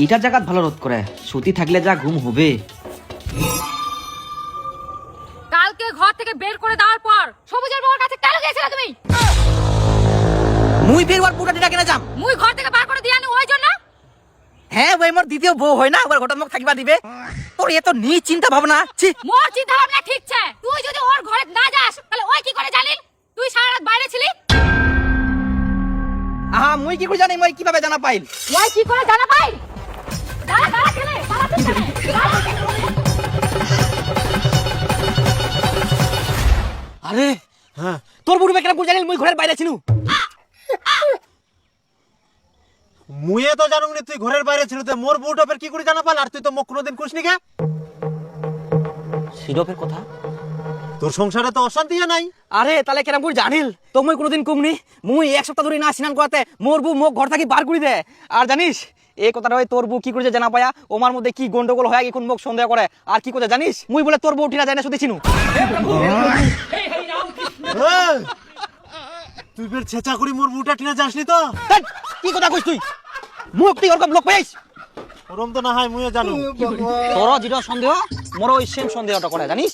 ইটার জায়গা ভালো রোদ করে, সুতি থাকলে যা ঘুম হবে। কালকে ঘর থেকে বের করে দেওয়ার পর সবুজের বউর কাছে কেন গিয়েছিলে তুমি? মুই ফের ওর পুটাটিটা কেন যাম? মুই ঘর থেকে বার করে দিয়ানি ওই জন্য। হ্যাঁ ওই মোর দ্বিতীয় বউ হয় না, ওর ঘটক মুখ থাকিবা দিবে। তোর এত নি চিন্তা ভাবনা। ছি, মোর চিন্তা ভাবনা ঠিক আছে। তুই যদি ওর ঘরে না যাস তাহলে ওই কি করে জানিল তুই সারা রাত বাইরে ছিলি? আহা মুই কি করে জানি, মুই কিভাবে জানা পাইল? ওই কি করে জানা পাই? দাঁড়া দাঁড়া ছেলে, দাঁড়া তুই ছেলে, দাঁড়া। আরে হ্যাঁ, তোর বুড়ি কেন করে জানিল মুই ঘরের বাইরে ছিলু? মুয়ে তো জানুম নি তুই ঘরের বাইরে ছিল, মোর বউটা ফের কি করে জানা পাল? আর তুই তো মুখ কোনোদিন করিসনি কে? সিরপের কথা? তোর সংসারে তো অশান্তি নাই। আরে তাহলে কেন করে জানিল? তো মুই কোনোদিন কমনি। মুই এক সপ্তাহ ধরে না স্নান করাতে মোর বউ মুখ ঘর থাকি বার করে দে। আর জানিস এই কথাটা ওই তোর বউ কি করেছে জানা পায়া, ওমার মধ্যে কি গন্ডগোল হয় এখন মুখ সন্দেহ করে। আর কি করে জানিস, মুই বলে তোর বউ ঠিনা যায় না শুধু চিনু। তুই ফের ছেঁচা করি মোর বউটা টিনা যাসনি তো? ধ্যাৎ, কি কথা কইস তুই? মুখ তুই ওরকম লোক পাইস? ওরম তো না হয় মুয়ে জানু। তোর যেটা সন্দেহ মোর ওই সেম সন্দেহটা করে জানিস।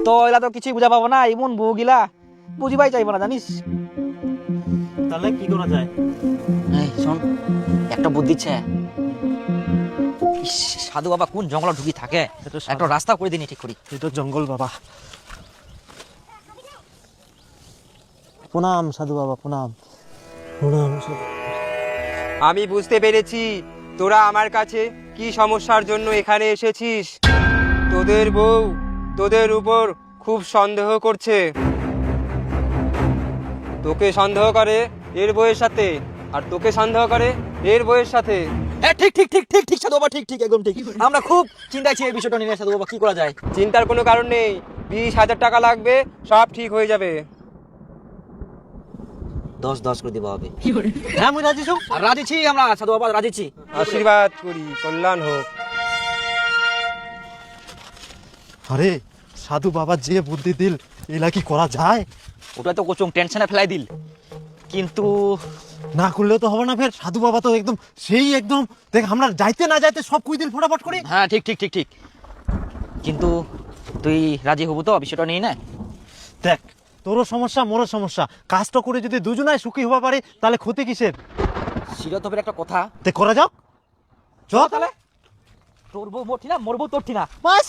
তো এলা তো কিছুই বুঝা পাবো না, এমন বউ গিলা বুঝিবাই চাইবো না জানিস। তাহলে কি করা যায়? এই শোন, একটা বুদ্ধি আছে। ইস, সাধু বাবা কোন জঙ্গলে ঢুকি থাকে, একটা রাস্তা করে দিনি ঠিক করি। এটা জঙ্গল বাবা। প্রণাম সাধু বাবা, প্রণাম। প্রণাম সাধু। আমি বুঝতে পেরেছি তোরা আমার কাছে কি সমস্যার জন্য এখানে এসেছিস। তোদের বউ তোদের উপর খুব সন্দেহ করছে। তোকে সন্দেহ করে এর বউয়ের সাথে, আর তোকে সন্দেহ করে এর বউয়ের সাথে। হ্যাঁ ঠিক ঠিক ঠিক ঠিক ঠিক সাধু বাবা, ঠিক ঠিক একদম ঠিক। আমরা খুব চিন্তায় ছি এই বিষয়টা নিয়ে সাধু বাবা, কি করা যায়? চিন্তার কোনো কারণ নেই, 20,000 টাকা লাগবে, সব ঠিক হয়ে যাবে। 10 করে দিব হবে। হ্যাঁ মুই রাজি ছু। আর রাজি ছি আমরা সাধু বাবা, রাজি ছি। আশীর্বাদ করি, কল্যাণ হোক। আরে সাধু বাবা যে বুদ্ধি দিল, এলা কি করা যায়? ওটা তো কোচং টেনশনে ফেলাই দিল, কিন্তু না করলেও তো হবে না ফের। সাধু বাবা তো একদম সেই একদম দেখ, আমরা যাইতে না যাইতে সব কুই দিল ফটাফট করে। হ্যাঁ ঠিক ঠিক ঠিক ঠিক। কিন্তু তুই রাজি হবো তো বিষয়টা নিয়ে না? দেখ তোরও সমস্যা মোরও সমস্যা, কাজটা করে যদি দুজনাই সুখী হওয়া পারে তাহলে ক্ষতি কিসের? সিরতবের একটা কথা, তে করা যাক। চ তাহলে তোর বউ মোর ঠিনা, মোর বউ তোর ঠিনা, বাস।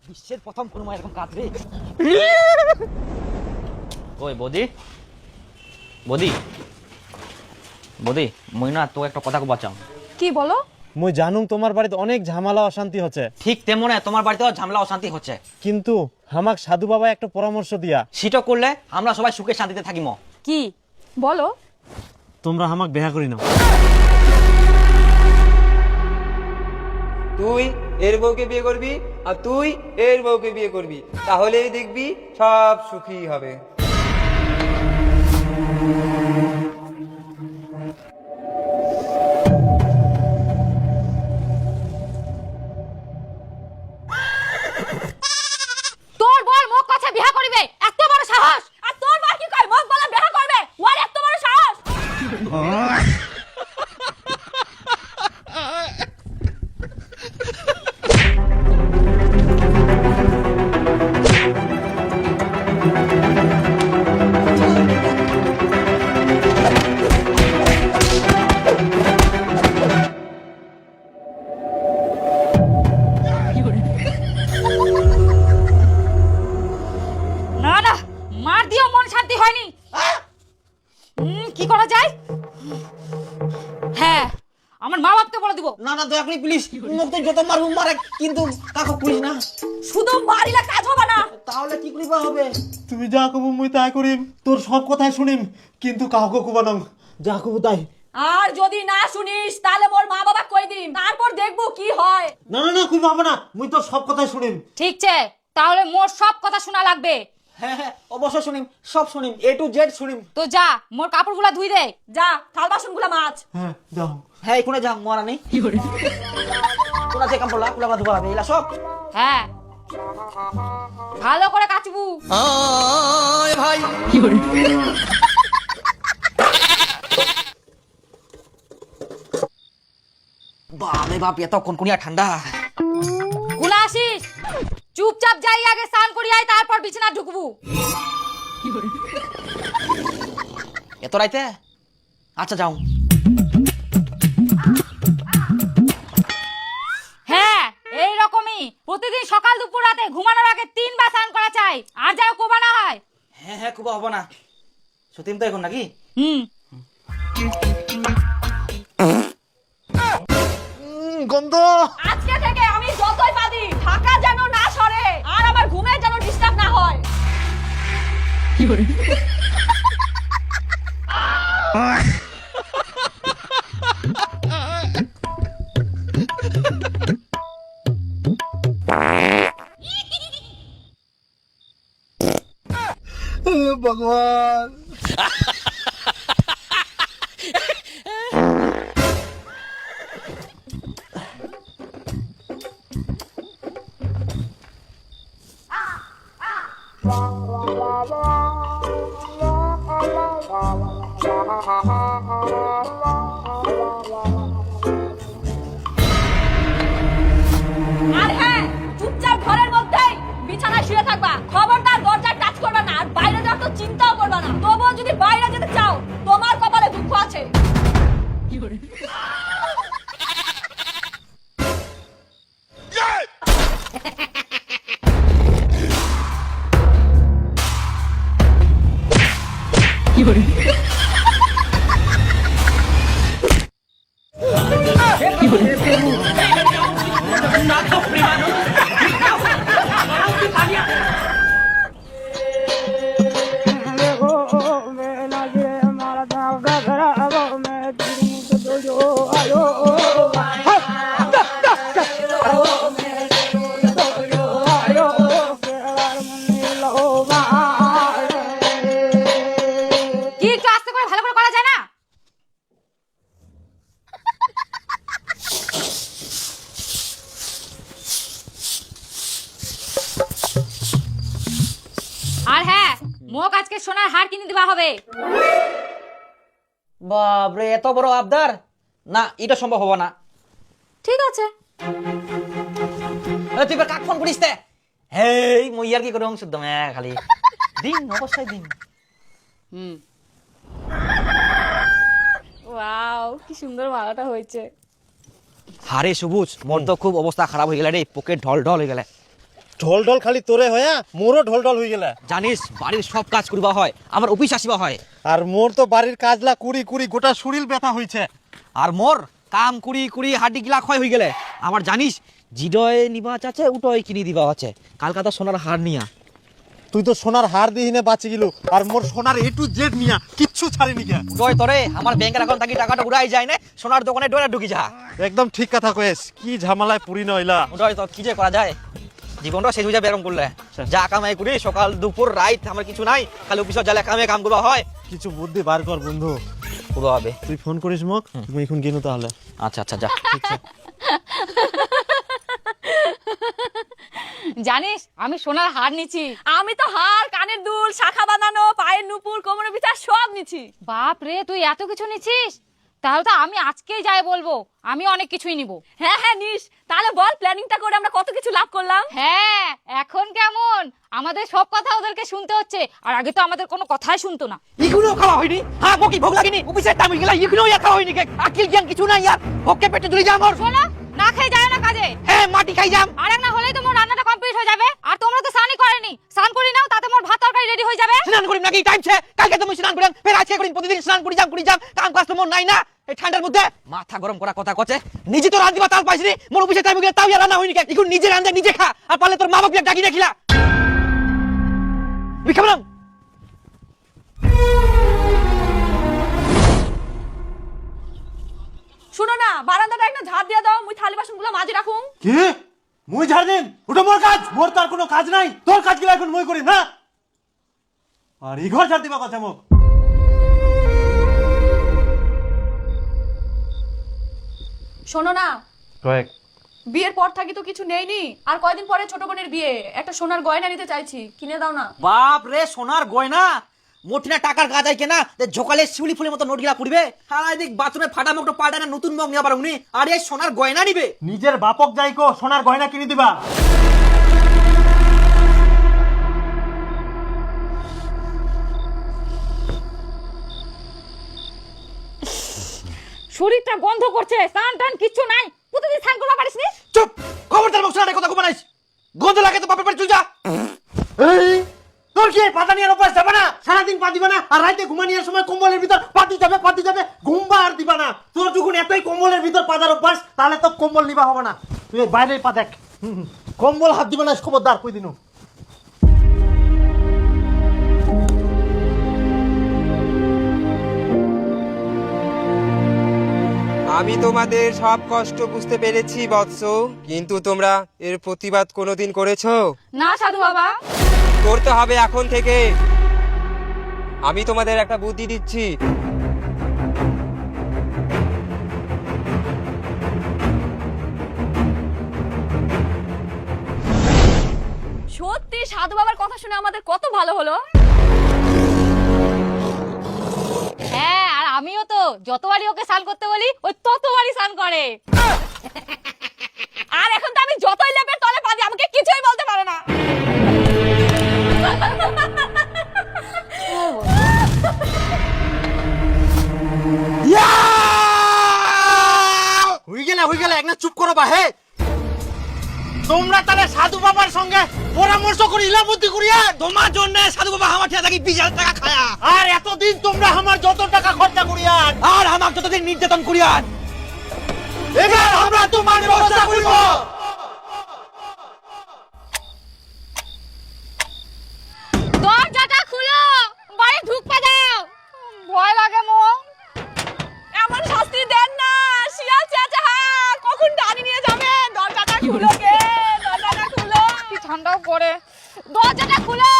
বিশ্বের প্রথম কোনো মায়ের এরকম কাজ রে। ওই বদি বদি বদি, মই না তো একটা কথা বাঁচাও। কি বলো? মুই জানুম তোমার বাড়িতে অনেক ঝামেলা অশান্তি হচ্ছে, ঠিক তেমন তোমার বাড়িতেও ঝামেলা অশান্তি হচ্ছে, কিন্তু আমাক সাধু বাবা একটা পরামর্শ দিয়া। সেটা করলে আমরা সবাই সুখে শান্তিতে থাকিম। কি বলো? তোমরা আমাক বেহা করি নাও। তুই এর বউকে বিয়ে করবি আর তুই এর বউকে বিয়ে করবি, তাহলেই দেখবি সব সুখী হবে। তোর বল মুখ কাছে বিয়া করিবে, এত বড় সাহস! আর তোর বল কি কয় মুখ বলে বিয়া করবে, ওর এত বড় সাহস! না না, মার দিও মন শান্তি হয়নি। কি করা যায়? হ্যাঁ, আমার মা বাপকে বলে দিব। না না দয়া করে প্লিজ, মুখ তো যত মারবো মারে, কিন্তু কাকু করিস না। শুধু মারিলে কাজ হবে না। তাহলে কি করিবা হবে? তুমি যা কবু মুই তাই করিম, তোর সব কথাই শুনিম, কিন্তু কাউকে কুবানাম। যা কবু তাই। আর যদি না শুনিস তাহলে মোর মা বাবা কই দিম, তারপর দেখবো কি হয়। না না না কুব হবে না, মুই তোর সব কথাই শুনিম। ঠিক আছে, তাহলে মোর সব কথা শোনা লাগবে। হ্যাঁ হ্যাঁ অবশ্যই শুনিম, সব শুনিম, A to Z শুনিম। তো যা, মোর কাপড়গুলা ধুই দে, যা থাল বাসনগুলা মাছ। হ্যাঁ যাও। হ্যাঁ কোনে যাও মরা নেই, কোন আছে কাম পড়লা কুলা ধোয়া হবে এলা সব। হ্যাঁ, ভালো করে কাচবু। ভাই বাপরে বাপ, এত কনকনিয়া ঠান্ডা। কোনা আসিস, চুপচাপ যাই আগে স্নান করি আয়, তারপর বিছানা ঢুকবো। এত রাইতে? আচ্ছা যাও। হ্যাঁ এইরকমই, প্রতিদিন সকাল দুপুর রাতে ঘুমানোর আগে 3 বার স্নান করা চাই, আর যাও কোবানা হয়। হ্যাঁ হ্যাঁ, খুব হবো না। সতীন তো এখন নাকি? গন্ধ। আজকে থেকে আমি যতই পারি ঢাকা যেন না সরে, আর আমার ঘুমের যেন ডিস্টার্ব না হয়। ভগবান। আর হ্যাঁ, চুপচাপ ঘরের মধ্যেই বিছানায় শুয়ে থাকবা, খবরদার দরজা টাচ করবা না, আর বাইরে যাওয়ার তো চিন্তাও করবা না। তবুও যদি বাইরে যেতে চাও, তোমার কপালে দুঃখ আছে। কি একটু আস্তে করে ভালো করে করা যায় না? আর হ্যাঁ, মোক আজকে সোনার হার কিনে দেওয়া হবে। বাপরে, এত বড় আবদার? না, এটা সম্ভব হবে না। ঠিক আছে। তুই এবার কাক ফোন করিস তে? হেই মই আর কি করে অংশ দম খালি দিন, অবশ্যই দিন। ওয়াও, কি সুন্দর মালাটা হয়েছে। হারে সবুজ, মোর তো খুব অবস্থা খারাপ হয়ে গেল রে, পকেট ঢল ঢল হয়ে গেলে। ঢল ঢল খালি তোরে হয়া, মোরও ঢল ঢল হয়ে গেলে। জানিস, বাড়ির সব কাজ করিবা হয়, আমার অফিস আসিবা হয়। আর মোর তো বাড়ির কাজলা কুড়ি কুড়ি গোটা শরীর ব্যথা হয়েছে। আর মোর কাম কুড়ি কুড়ি হাড্ডি গিলা ক্ষয় হয়ে গেলে। আমার জানিস, জিডয় নিবা আছে, উটয় কিনি দিবা আছে। কালকা তো সোনার হার নিয়া। তুই তো সোনার হার দিহিনে বাঁচি গেল, আর মোর সোনার A to Z নিয়া কিচ্ছু ছাড়িনি কে। উটয় তরে আমার ব্যাংকের অ্যাকাউন্ট থাকি টাকাটা উড়াই যায় না, সোনার দোকানে ডোরা ঢুকি যা। একদম ঠিক কথা কয়েস, কি ঝামেলায় পুরি নইলা। উটয় তো কি যে করা যায়, জীবনটা শেষ হয়ে যাবে এরকম করলে। যা কামাই করি সকাল দুপুর রাত, আমার কিছু নাই, খালি অফিসে জালে কাম করবা হয়। কিছু বুদ্ধি বার কর বন্ধু। পুরো হবে। তুই ফোন করিস মোক, তুমি এখন গেনু তাহলে। আচ্ছা আচ্ছা, যা। জানিস, আমি সোনার হার নিছি। আমি তো হার, কানের দুল, শাখা বাঁধানো, পায়ের নুপুর, কোমরের বিছা সব নিছি। বাপ রে, তুই এত কিছু নিছিস? তাহলে তো আমি আজকেই যাই বলবো, আমি অনেক কিছুই নিব। হ্যাঁ হ্যাঁ নিস। তাহলে বল, প্ল্যানিংটা করে আমরা কত কিছু লাভ করলাম। হ্যাঁ, এখন কেমন আমাদের সব কথা ওদেরকে শুনতে হচ্ছে, আর আগে তো আমাদের কোনো কথাই শুনতো না। ইগুলো খাওয়া হয়নি, হ্যাঁ বকি ভোগ লাগেনি, অফিসের টাইম হয়ে গেল, ইগুলো ইয়া খাওয়া হয়নি, আকিল জ্ঞান কিছু নাই ইয়ার, ভোগকে পেটে ধরে যা আমার। শোনো, না খেয়ে যায় না কাজে। হ্যাঁ, মাটি খাই যাম। আর এক না হলেই তো মোর রান্নাটা কমপ্লিট হয়ে যাবে। আর তোমরা তো স্নানই করেনি, স্নান করি নাও, তাতে মোর ভাত তরকারি রেডি হয়ে যাবে। স্নান করিম নাকি? টাইম ছে, কালকে তুমি স্নান করিম, ফের আজকে করিম, প্রতিদিন স্নান করি যাম, কাম কাজ তো মোর নাই না এই ঠান্ডার মধ্যে। মাথা গরম করা কথা কচ্ছে, নিজে তো রাঁধিবা তাল পাইছিনি, মোর অফিসে টাইম গেলে তাও ইয়া রান্না হয়নি, এখন নিজে রাঁধে নিজে খা, আর পারলে তোর মা বাপ ডাকি রাখিলা। বিখাবলাম। শুনো না, বারান্দাটা একটা ঝাড় দিয়ে দাও, মুই থালি বাসনগুলো মাঝে রাখুম। কি? মুই ঝাড় দিন? ওটা মোর কাজ, মোর তার কোনো কাজ নাই। তোর কাজ গিলা এখন মুই করি না। আর ই ঘর ঝাড় দিবা কথা মোক। শোনো না, কয়েক বিয়ের পর থাকি তো কিছু নেইনি, আর কয়দিন পরে ছোট বোনের বিয়ে, একটা সোনার গয়না নিতে চাইছি, কিনে দাও না। বাপ রে, সোনার গয়না? মোটিনা টাকার গাজাই কেনা ঝোকালে শিউলি ফুলের মতো নোট গিলা পুড়বে। আর দেখ বাথরুমে ফাটা মুখটা পাল্টা না নতুন মুখ নিয়ে পারুনি, আর এই সোনার গয়না নিবে। নিজের বাপক যাইকো সোনার গয়না কিনে দিবা। শরীরটা গন্ধ করছে, স্নান টান কিচ্ছু নাই, প্রতিদিন স্নান করবা পারিস নি? চুপ, খবরদার মুখ শোনার কথা ঘুমানাইস। গন্ধ লাগে তো বাপের বাড়ি চল যা। এই তোর কি পাতা নিয়ে অভ্যাস যাবে না? সারাদিন পা দিবা না, আর রাতে ঘুমানোর সময় কম্বলের ভিতর পাতি যাবে ঘুমবা আর দিবা না। তোর যখন এতই কম্বলের ভিতর পাতার অভ্যাস, তাহলে তো কম্বল নিবা হবে না। তুই বাইরে পা দেখ, কম্বল হাত দিবা না, খবরদার কই দিনু। আমি তোমাদের সব কষ্ট বুঝতে পেরেছি বৎস, কিন্তু তোমরা এর প্রতিবাদ কোনোদিন করেছো? না সাধু বাবা। করতে হবে এখন থেকে। আমি তোমাদের একটা বুদ্ধি দিচ্ছি। সত্যি সাধু বাবার কথা শুনে আমাদের কত ভালো হলো। হ্যাঁ, আর আমিও তো যতবারই ওকে স্নান করতে বলি ওই ততবারই স্নান করে। আর এখন তো আমি যতই লেপের তলে পা দিই, আমাকে কিছুই বলতে পারে না। হয়ে গেলে এক না চুপ করো বা। হে তোমরা তাহলে সাধু বাবার সঙ্গে পরামর্শ করি ইলা বুদ্ধি করিয়া তোমার জন্য সাধু বাবা আমার ঠিয়া থাকি 20,000 টাকা খায়া, আর এতদিন তোমরা আমার যত টাকা খরচা করিয়া আর আমার যতদিন নির্যাতন করিয়া, এবার আমরা তোমার ব্যবস্থা করব। দরজাটা খুলো, বাড়ি ঢুকতে দাও। ভয় লাগে মো। এমন শাস্তি দেন না, শিয়াল চেঁচা কখন টানি নিয়ে যাবে। দরজাটা খুলো গে, দরজাটা খুলো। কি ঠান্ডাও পড়ে। দরজাটা খুলো।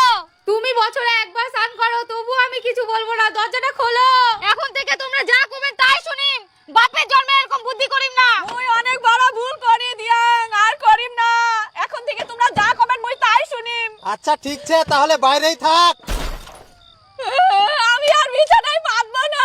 তুমি বছরে একবার স্নান করো, তবু আমি কিছু বলবো না। দরজাটা খোলো। এখন থেকে তোমরা যা করবেন তাই শুনিম। বাপের জন্মে এরকম বুদ্ধি করিম না। মুই অনেক বড় ভুল করি দিয়াং, আর করিম না। এখন থেকে তোমরা যা করবেন মুই তাই শুনিম। আচ্ছা ঠিক আছে, তাহলে বাইরেই থাক। আমি আর বিছানায় পাতবো না।